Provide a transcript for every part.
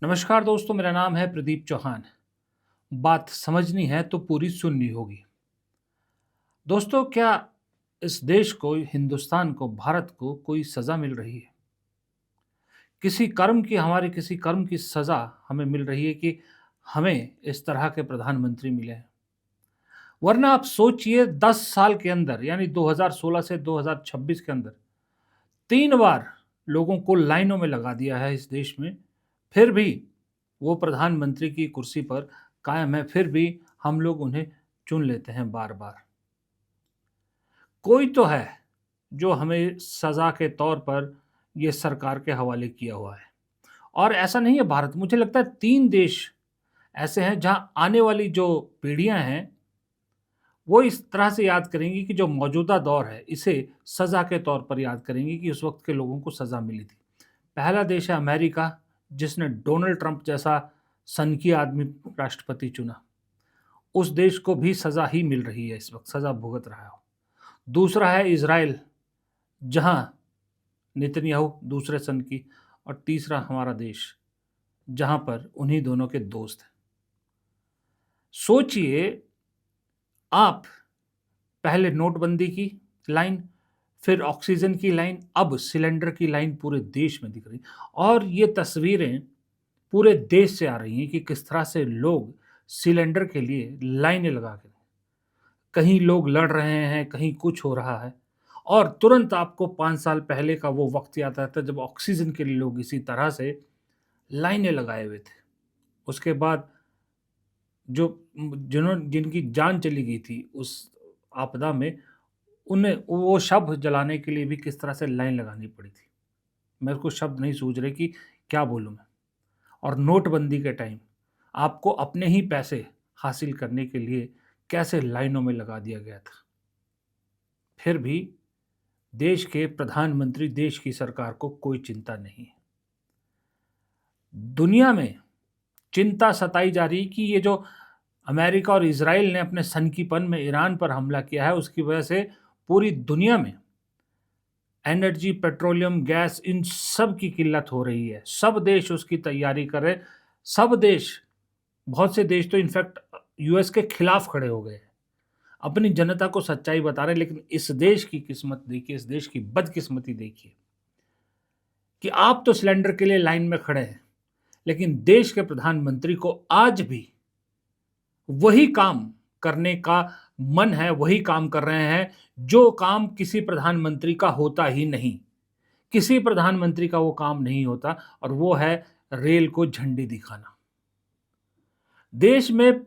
नमस्कार दोस्तों, मेरा नाम है प्रदीप चौहान। बात समझनी है तो पूरी सुननी होगी। दोस्तों, क्या इस देश को, हिंदुस्तान को, भारत को कोई सज़ा मिल रही है? हमारे किसी कर्म की सज़ा हमें मिल रही है कि हमें इस तरह के प्रधानमंत्री मिले हैं? वरना आप सोचिए, 10 साल के अंदर यानी 2016 से 2026 के अंदर 3 बार लोगों को लाइनों में लगा दिया है इस देश में, फिर भी वो प्रधानमंत्री की कुर्सी पर कायम है, फिर भी हम लोग उन्हें चुन लेते हैं बार-बार। कोई तो है जो हमें सज़ा के तौर पर ये सरकार के हवाले किया हुआ है। और ऐसा नहीं है भारत, मुझे लगता है 3 देश ऐसे हैं जहाँ आने वाली जो पीढ़ियाँ हैं, वो इस तरह से याद करेंगी कि जो मौजूदा दौर है, इसे सज़ा के तौर पर याद करेंगी कि उस वक़्त के लोगों को सज़ा मिली थी। पहला देश है अमेरिका, जिसने डोनाल्ड ट्रंप जैसा सनकी आदमी राष्ट्रपति चुना। उस देश को भी सज़ा ही मिल रही है, इस वक़्त सज़ा भुगत रहा है। दूसरा है इज़राइल, जहाँ नेतन्याहू दूसरे सन की, और तीसरा हमारा देश, जहाँ पर उन्हीं दोनों के दोस्त हैं। सोचिए आप, पहले नोटबंदी की लाइन, फिर ऑक्सीजन की लाइन, अब सिलेंडर की लाइन पूरे देश में दिख रही। और ये तस्वीरें पूरे देश से आ रही हैं कि किस तरह से लोग सिलेंडर के लिए लाइनें लगा के, कहीं लोग लड़ रहे हैं, कहीं कुछ हो रहा है। और तुरंत आपको 5 साल पहले का वो वक़्त याद आता है जब ऑक्सीजन के लिए लोग इसी तरह से लाइनें लगाए हुए थे। उसके बाद जो जिनकी जान चली गई थी उस आपदा में, उन्हें वो शव जलाने के लिए भी किस तरह से लाइन लगानी पड़ी थी। मेरे को शब्द नहीं सूझ रहे कि क्या बोलूँ मैं। और नोटबंदी के टाइम आपको अपने ही पैसे हासिल करने के लिए कैसे लाइनों में लगा दिया गया था। फिर भी देश के प्रधानमंत्री, देश की सरकार को कोई चिंता नहीं है। दुनिया में चिंता सताई जा रही कि ये जो अमेरिका और इज़राइल ने अपने सनकीपन में ईरान पर हमला किया है, उसकी वजह से पूरी दुनिया में एनर्जी, पेट्रोलियम, गैस, इन सब की किल्लत हो रही है। सब देश उसकी तैयारी कर रहे हैं। सब देश, बहुत से देश तो इनफैक्ट यूएस के खिलाफ खड़े हो गए हैं। अपनी जनता को सच्चाई बता रहे हैं। लेकिन इस देश की किस्मत देखिए, इस देश की बदकिस्मती देखिए कि आप तो सिलेंडर के लिए लाइन में खड़े हैं, लेकिन देश के प्रधानमंत्री को आज भी वही काम करने का मन है, वही काम कर रहे हैं जो काम किसी प्रधानमंत्री का होता ही नहीं। किसी प्रधानमंत्री का वो काम नहीं होता, और वो है रेल को झंडी दिखाना। देश में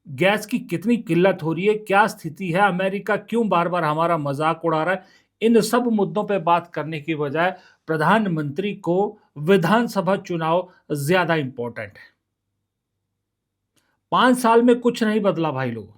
गैस की कितनी किल्लत हो रही है, क्या स्थिति है, अमेरिका क्यों बार-बार हमारा मज़ाक उड़ा रहा है, इन सब मुद्दों पे बात करने की बजाय प्रधानमंत्री को विधानसभा चुनाव ज़्यादा इम्पोर्टेंट है। 5 साल में कुछ नहीं बदला भाई लोगों।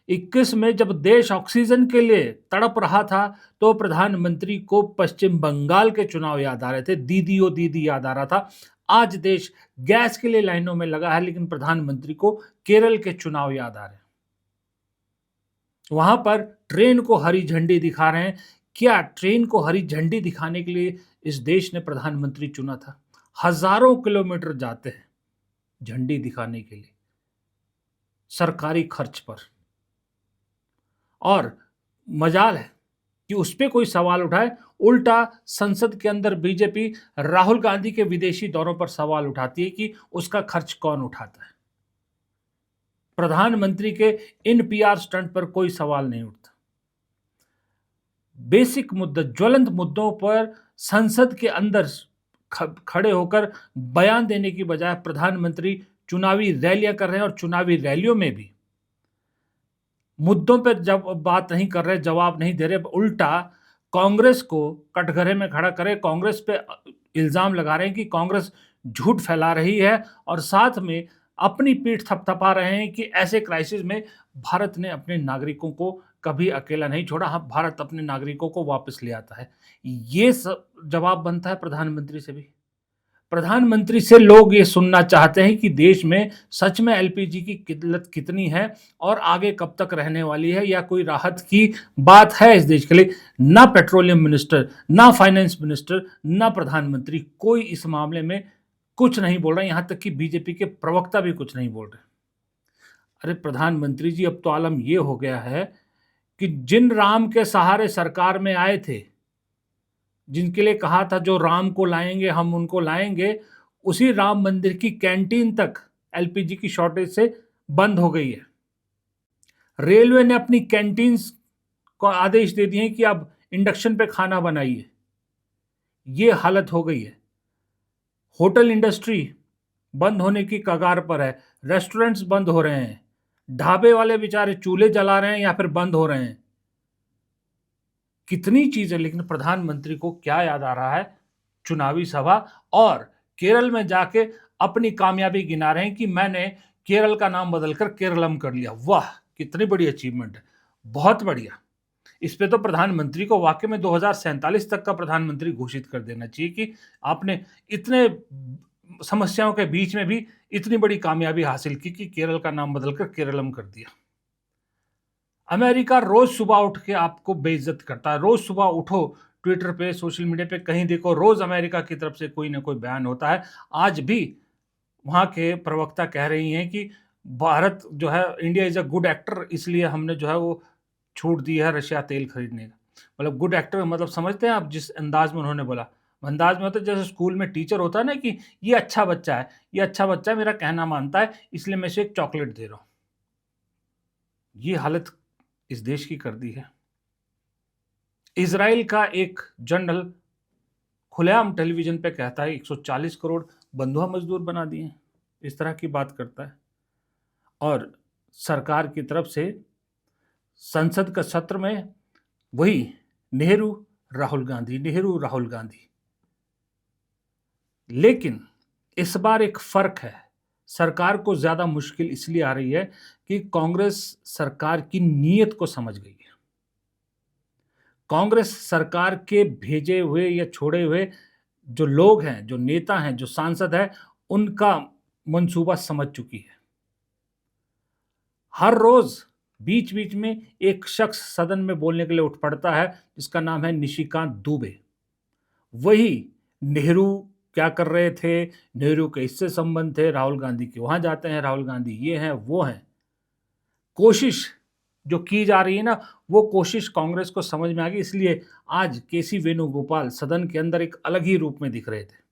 21 में जब देश ऑक्सीजन के लिए तड़प रहा था, तो प्रधानमंत्री को पश्चिम बंगाल के चुनाव याद आ रहे थे, दीदी ओ दीदी याद आ रहा था। आज देश गैस के लिए लाइनों में लगा है, लेकिन प्रधानमंत्री को केरल के चुनाव याद आ रहे हैं। वहां पर ट्रेन को हरी झंडी दिखा रहे हैं। क्या ट्रेन को हरी झंडी दिखाने के लिए इस देश ने प्रधानमंत्री चुना था? हजारों किलोमीटर जाते हैं झंडी दिखाने के लिए, सरकारी खर्च पर। और मजाल है कि उस पे कोई सवाल उठाए, उल्टा संसद के अंदर बीजेपी राहुल गांधी के विदेशी दौरों पर सवाल उठाती है कि उसका खर्च कौन उठाता है। प्रधानमंत्री के इन पीआर स्टंट पर कोई सवाल नहीं उठता। बेसिक मुद्दे, ज्वलंत मुद्दों पर संसद के अंदर खड़े होकर बयान देने की बजाय प्रधानमंत्री चुनावी रैलियां कर रहे हैं, और चुनावी रैलियों में भी मुद्दों पर जब बात नहीं कर रहे, जवाब नहीं दे रहे, उल्टा कांग्रेस को कटघरे में खड़ा करे, कांग्रेस पे इल्ज़ाम लगा रहे हैं कि कांग्रेस झूठ फैला रही है, और साथ में अपनी पीठ थपथपा रहे हैं कि ऐसे क्राइसिस में भारत ने अपने नागरिकों को कभी अकेला नहीं छोड़ा, हाँ, भारत अपने नागरिकों को वापस ले आता है। ये सब जवाब बनता है प्रधानमंत्री से भी। प्रधानमंत्री से लोग ये सुनना चाहते हैं कि देश में सच में एलपीजी की किल्लत कितनी है और आगे कब तक रहने वाली है, या कोई राहत की बात है इस देश के लिए। ना पेट्रोलियम मिनिस्टर, ना फाइनेंस मिनिस्टर, ना प्रधानमंत्री, कोई इस मामले में कुछ नहीं बोल रहे, यहाँ तक कि बीजेपी के प्रवक्ता भी कुछ नहीं बोल रहे। अरे प्रधानमंत्री जी, अब तो आलम ये हो गया है कि जिन राम के सहारे सरकार में आए थे, जिनके लिए कहा था जो राम को लाएंगे हम उनको लाएंगे, उसी राम मंदिर की कैंटीन तक एलपीजी की शॉर्टेज से बंद हो गई है। रेलवे ने अपनी कैंटीन्स को आदेश दे दिए कि अब इंडक्शन पे खाना बनाइए। ये हालत हो गई है। होटल इंडस्ट्री बंद होने की कगार पर है, रेस्टोरेंट्स बंद हो रहे हैं, ढाबे वाले बेचारे चूल्हे जला रहे हैं या फिर बंद हो रहे हैं। कितनी चीजें, लेकिन प्रधानमंत्री को क्या याद आ रहा है? चुनावी सभा, और केरल में जाके अपनी कामयाबी गिना रहे हैं कि मैंने केरल का नाम बदलकर केरलम कर लिया। वाह, कितनी बड़ी अचीवमेंट है, बहुत बढ़िया। इस पे तो प्रधानमंत्री को वाकई में 2047 तक का प्रधानमंत्री घोषित कर देना चाहिए कि आपने इतने समस्याओं के बीच में भी इतनी बड़ी कामयाबी हासिल की कि केरल का नाम बदलकर केरलम कर दिया। अमेरिका रोज सुबह उठ के आपको बेइज्जत करता है। रोज सुबह उठो, ट्विटर पे, सोशल मीडिया पे, कहीं देखो, रोज अमेरिका की तरफ से कोई ना कोई बयान होता है। आज भी वहां के प्रवक्ता कह रही हैं कि भारत जो है, India is a good actor, इसलिए हमने जो है वो छूट दी है रशिया तेल खरीदने का। मतलब गुड एक्टर मतलब समझते हैं आप जिस अंदाज में उन्होंने बोला? अंदाज में होता है जैसे स्कूल में टीचर होता है ना कि ये अच्छा बच्चा है, ये अच्छा बच्चा है, मेरा कहना मानता है, इसलिए मैं इसे एक चॉकलेट दे रहा हूं। ये हालत इस देश की कर दी है। इजराइल का एक जनरल खुलेआम टेलीविजन पे कहता है 140 करोड़ बंधुआ मजदूर बना दिए हैं, इस तरह की बात करता है। और सरकार की तरफ से संसद का सत्र में वही नेहरू राहुल गांधी, नेहरू राहुल गांधी। लेकिन इस बार एक फर्क है, सरकार को ज्यादा मुश्किल इसलिए आ रही है कि कांग्रेस सरकार की नीयत को समझ गई है। कांग्रेस सरकार के भेजे हुए या छोड़े हुए जो लोग हैं, जो नेता हैं, जो सांसद हैं, उनका मंसूबा समझ चुकी है। हर रोज बीच बीच में एक शख्स सदन में बोलने के लिए उठ पड़ता है जिसका नाम है निशिकांत दुबे। वही नेहरू क्या कर रहे थे, नेहरू के इससे संबंध थे, राहुल गांधी के वहां जाते हैं, राहुल गांधी ये हैं वो हैं। कोशिश जो की जा रही है ना, वो कोशिश कांग्रेस को समझ में आ गई। इसलिए आज केसी वेणुगोपाल सदन के अंदर एक अलग ही रूप में दिख रहे थे।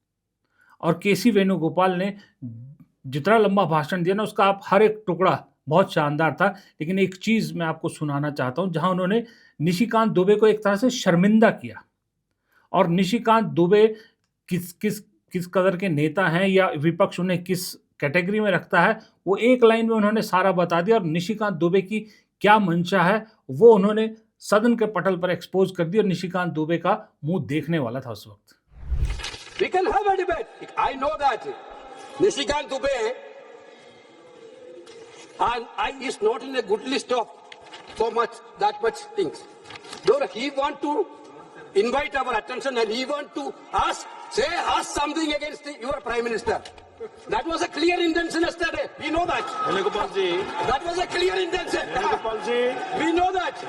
और केसी वेणुगोपाल ने जितना लंबा भाषण दिया ना, उसका आप हर एक टुकड़ा बहुत शानदार था। लेकिन एक चीज मैं आपको सुनाना चाहता हूं, जहां उन्होंने निशिकांत दुबे को एक तरह से शर्मिंदा किया। और निशिकांत दुबे किस किस किस कदर के नेता हैं या विपक्ष उन्हें किस कैटेगरी में रखता है, वो एक लाइन में उन्होंने सारा बता दिया। और निशिकांत दुबे की क्या मंशा है वो उन्होंने सदन के पटल पर एक्सपोज कर दी। और निशिकांत दुबे का मुंह देखने वाला था उस वक्त। We can have a debate. I know that Nishikant Dubey and is not in a good list of that much things. Though he want to invite our attention and he want to ask something against your Prime Minister. That was a clear intention yesterday. We know that. Venugopalji. That was a clear intention. Venugopalji. We know that.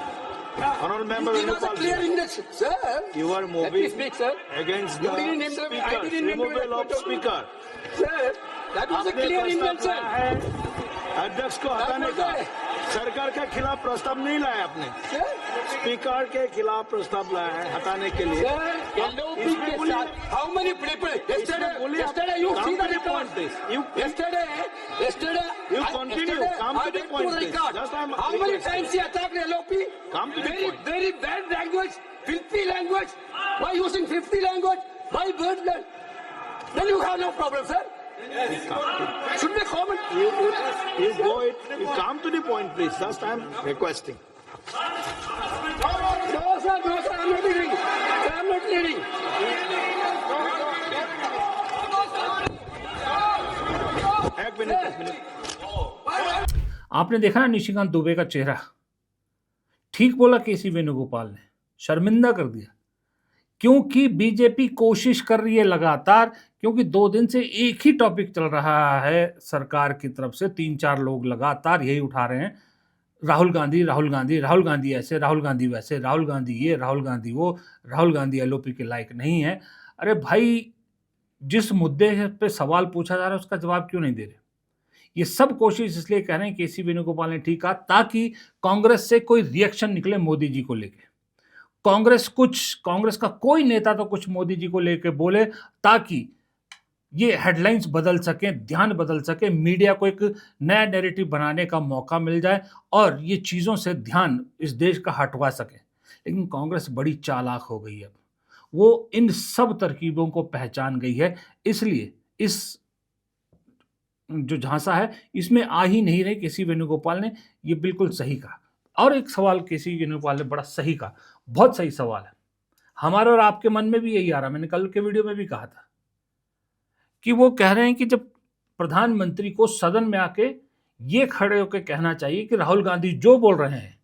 Honorable Member It was a clear Venugopalji. intention, sir. You are Let me moving speak, sir. against You the didn't interrupt me. I speaker. didn't interrupt Removal of you. speaker. Sir, that was a आपने clear प्रस्ताव intention. लाया है अध्यक्ष को हटाने का। सरकार के खिलाफ प्रस्ताव नहीं लाया आपने, Sir, स्पीकर के खिलाफ प्रस्ताव लाया है हटाने के लिए। sir, LOP इसमें के बोलिए। साथ how many people? Yesterday you Come see to the the record. point, please. You Yesterday, You continue. Come to I the went point, to the please. record. Just I'm How many requesting. times he attacked LOP? Come to the Very, point. very bad language, filthy language. Why using filthy language? Why bird land? Then you have no problem, sir. Should be common. You go it. You come to the point, please. Just I'm requesting. No, sir, I'm not leading. Sir, I'm not leading. एक minute. आपने देखा ना निशिकांत दुबे का चेहरा? ठीक बोला केसी वेणुगोपाल ने, शर्मिंदा कर दिया। क्योंकि बीजेपी कोशिश कर रही है लगातार, क्योंकि 2 दिन से एक ही टॉपिक चल रहा है सरकार की तरफ से। 3-4 लोग लगातार यही उठा रहे हैं, राहुल गांधी, राहुल गांधी, राहुल गांधी ऐसे, राहुल गांधी वैसे, राहुल गांधी ये, राहुल गांधी वो, राहुल गांधी एलओपी के लायक नहीं है। अरे भाई, जिस मुद्दे पे सवाल पूछा जा रहा है उसका जवाब क्यों नहीं दे रहे? ये सब कोशिश इसलिए कर रहे हैं, केसी वेणुगोपाल ने ठीक कहा, ताकि कांग्रेस से कोई रिएक्शन निकले मोदी जी को लेके। कांग्रेस का कोई नेता तो कुछ मोदी जी को लेके बोले, ताकि ये हेडलाइंस बदल सकें, ध्यान बदल सके, मीडिया को एक नया नैरेटिव बनाने का मौका मिल जाए और ये चीज़ों से ध्यान इस देश का हटवा सके। लेकिन कांग्रेस बड़ी चालाक हो गई है अब। वो इन सब तरकीबों को पहचान गई है, इसलिए इस जो झांसा है इसमें आ ही नहीं रहे। केसी वेणुगोपाल ने ये बिल्कुल सही कहा। और एक सवाल केसी वेणुगोपाल ने बड़ा सही कहा, बहुत सही सवाल है। हमारे और आपके मन में भी यही आ रहा, मैंने कल के वीडियो में भी कहा था कि वो कह रहे हैं कि जब प्रधानमंत्री को सदन में आके ये खड़े होकर कहना चाहिए कि राहुल गांधी जो बोल रहे हैं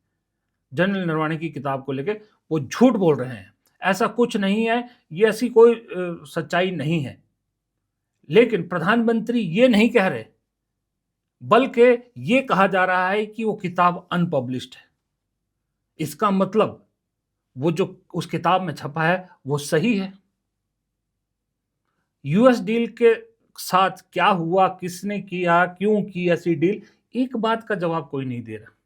जनरल नरवाणे की किताब को लेके, वो झूठ बोल रहे हैं, ऐसा कुछ नहीं है, ये ऐसी कोई सच्चाई नहीं है। लेकिन प्रधानमंत्री ये नहीं कह रहे, बल्कि ये कहा जा रहा है कि वो किताब अनपब्लिश्ड है। इसका मतलब वो जो उस किताब में छपा है वो सही है। यूएस डील के साथ क्या हुआ, किसने किया, क्यों की ऐसी डील, एक बात का जवाब कोई नहीं दे रहा।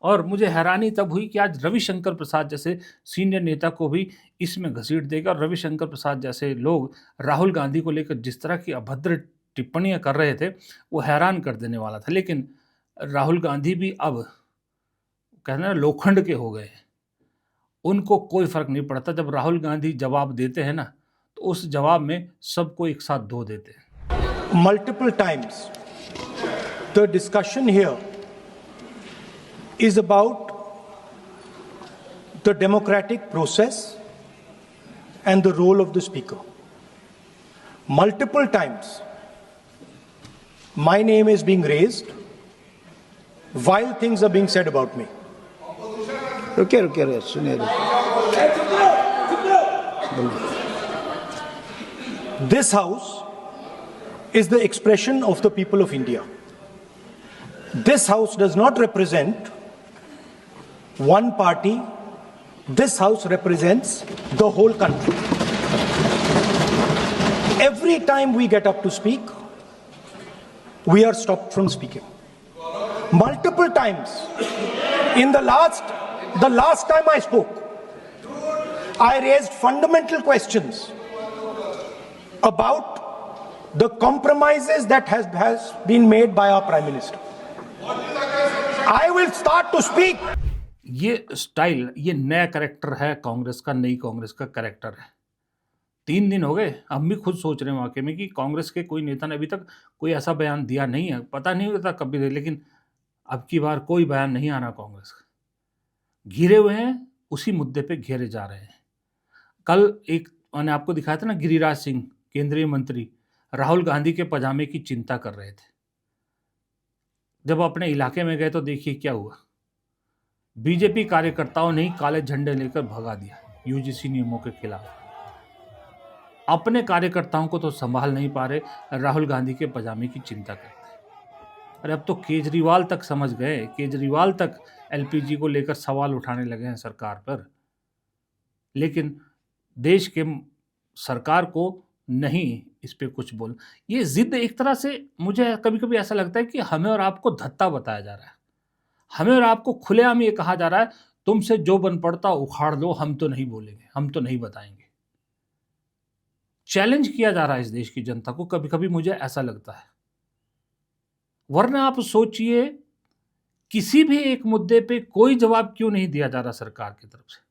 और मुझे हैरानी तब हुई कि आज रविशंकर प्रसाद जैसे सीनियर नेता को भी इसमें घसीट देगा। और रविशंकर प्रसाद जैसे लोग राहुल गांधी को लेकर जिस तरह की अभद्र टिप्पणियां कर रहे थे, वो हैरान कर देने वाला था। लेकिन राहुल गांधी भी अब कहना है लोखंड के हो गए हैं, उनको कोई फर्क नहीं पड़ता। जब राहुल गांधी जवाब देते हैं ना, तो उस जवाब में सबको एक साथ धो देते हैं। Multiple times, the discussion here is about the democratic process and the role of the speaker. Multiple times, my name is being raised while things are being said about me. रुके सुनिए। This house is the expression of the people of India. This house does not represent one party. This house represents the whole country. Every time we get up to speak, we are stopped from speaking. Multiple times. In the last time I spoke, I raised fundamental questions about the compromises that has been made by our Prime Minister. I will start to speak. ये style, ये नया character है कांग्रेस का, नई कांग्रेस का character है। 3 दिन हो गए, हम भी खुद सोच रहे हैं वाकई में कि कांग्रेस के कोई नेता ने अभी तक कोई ऐसा बयान दिया नहीं है। पता नहीं होता कभी दे, लेकिन अब की बार कोई बयान नहीं आना कांग्रेस का। घिरे हुए हैं, उसी मुद्दे पे घेरे जा रहे हैं। कल एक मैंने आपको दिखाया था ना, गिरिराज सिंह केंद्रीय मंत्री राहुल गांधी के पजामे की चिंता कर रहे थे। जब अपने इलाके में गए तो देखिए क्या हुआ। बीजेपी कार्यकर्ताओं ने ही काले झंडे लेकर भगा दिया यूजीसी नियमों के खिलाफ। अपने कार्यकर्ताओं को तो संभाल नहीं पा रहे, राहुल गांधी के पजामे की चिंता करते हैं। अरे अब तो केजरीवाल तक समझ गए, केजरीवाल तक एलपीजी को लेकर सवाल उठाने लगे हैं सरकार पर। लेकिन देश के सरकार को नहीं इस पे कुछ बोल। ये जिद एक तरह से मुझे कभी कभी ऐसा लगता है कि हमें और आपको धत्ता बताया जा रहा है। हमें और आपको खुलेआम ये कहा जा रहा है, तुमसे जो बन पड़ता उखाड़ लो, हम तो नहीं बोलेंगे, हम तो नहीं बताएंगे। चैलेंज किया जा रहा है इस देश की जनता को, कभी कभी मुझे ऐसा लगता है। वरना आप सोचिए, किसी भी एक मुद्दे पे कोई जवाब क्यों नहीं दिया जा रहा सरकार की तरफ से।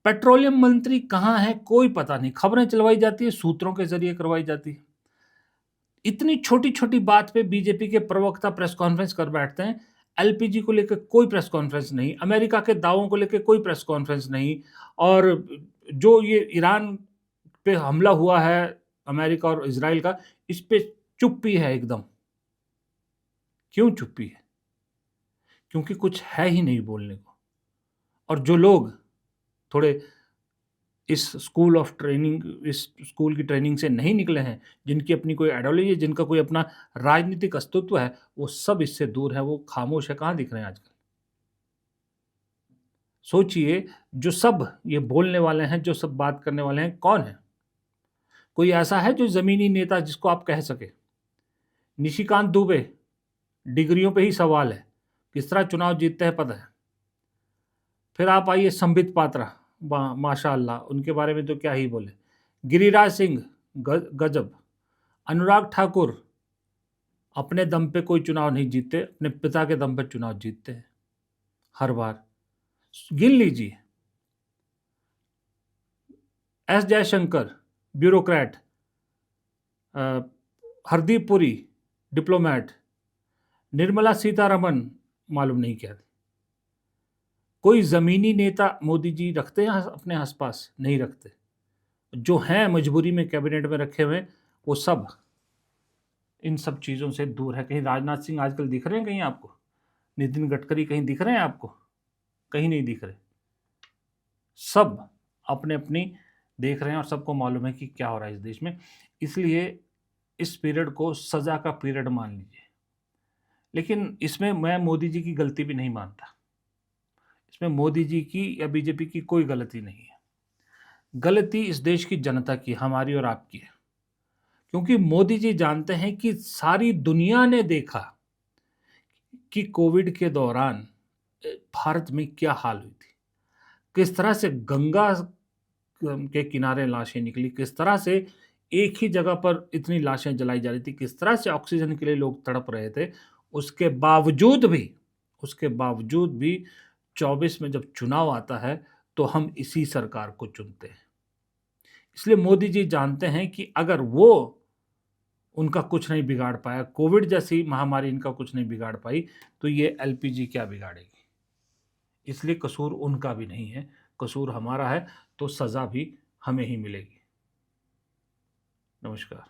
पेट्रोलियम मंत्री कहाँ है कोई पता नहीं, खबरें चलवाई जाती है, सूत्रों के जरिए करवाई जाती है। इतनी छोटी छोटी बात पे बीजेपी के प्रवक्ता प्रेस कॉन्फ्रेंस कर बैठते हैं। एलपीजी को लेकर कोई प्रेस कॉन्फ्रेंस नहीं, अमेरिका के दावों को लेकर कोई प्रेस कॉन्फ्रेंस नहीं, और जो ये ईरान पे हमला हुआ है अमेरिका और इजराइल का, इस पे चुप्पी है एकदम। क्यों चुप्पी है? क्योंकि कुछ है ही नहीं बोलने को। और जो लोग थोड़े इस स्कूल की ट्रेनिंग से नहीं निकले हैं, जिनकी अपनी कोई आइडियोलॉजी है, जिनका कोई अपना राजनीतिक अस्तित्व है, वो सब इससे दूर है, वो खामोश है। कहाँ दिख रहे हैं आजकल? सोचिए, जो सब ये बोलने वाले हैं, जो सब बात करने वाले हैं, कौन है? कोई ऐसा है जो ज़मीनी नेता जिसको आप कह सके? निशिकांत दुबे, डिग्रियों पे ही सवाल है, किस तरह चुनाव जीतते हैं पता है। फिर आप आइए संबित पात्रा, माशाअल्लाह, उनके बारे में तो क्या ही बोले। गिरिराज सिंह, गजब। अनुराग ठाकुर, अपने दम पे कोई चुनाव नहीं जीतते, अपने पिता के दम पे चुनाव जीतते हैं हर बार, गिन लीजिए। S Jaishankar, bureaucrat. Hardeep Puri, diplomat. Nirmala Sitharaman, मालूम नहीं क्या थी। कोई ज़मीनी नेता मोदी जी रखते हैं अपने आसपास? नहीं रखते। जो हैं मजबूरी में कैबिनेट में रखे हुए, वो सब इन सब चीज़ों से दूर है। कहीं राजनाथ सिंह आजकल दिख रहे हैं कहीं आपको? नितिन गडकरी कहीं दिख रहे हैं आपको? कहीं नहीं दिख रहे। सब अपने अपनी देख रहे हैं और सबको मालूम है कि क्या हो रहा है इस देश में। इसलिए इस पीरियड को सज़ा का पीरियड मान लीजिए। लेकिन इसमें मैं मोदी जी की गलती भी नहीं मानता। इसमें मोदी जी की या बीजेपी की कोई गलती नहीं है। गलती इस देश की जनता की, हमारी और आपकी है। क्योंकि मोदी जी जानते हैं कि सारी दुनिया ने देखा कि कोविड के दौरान भारत में क्या हाल हुई थी, किस तरह से गंगा के किनारे लाशें निकली, किस तरह से एक ही जगह पर इतनी लाशें जलाई जा रही थी, किस तरह से ऑक्सीजन के लिए लोग तड़प रहे थे। उसके बावजूद भी 24 में जब चुनाव आता है तो हम इसी सरकार को चुनते हैं। इसलिए मोदी जी जानते हैं कि अगर वो उनका कुछ नहीं बिगाड़ पाया, कोविड जैसी महामारी इनका कुछ नहीं बिगाड़ पाई, तो ये एलपीजी क्या बिगाड़ेगी। इसलिए कसूर उनका भी नहीं है, कसूर हमारा है, तो सज़ा भी हमें ही मिलेगी। नमस्कार।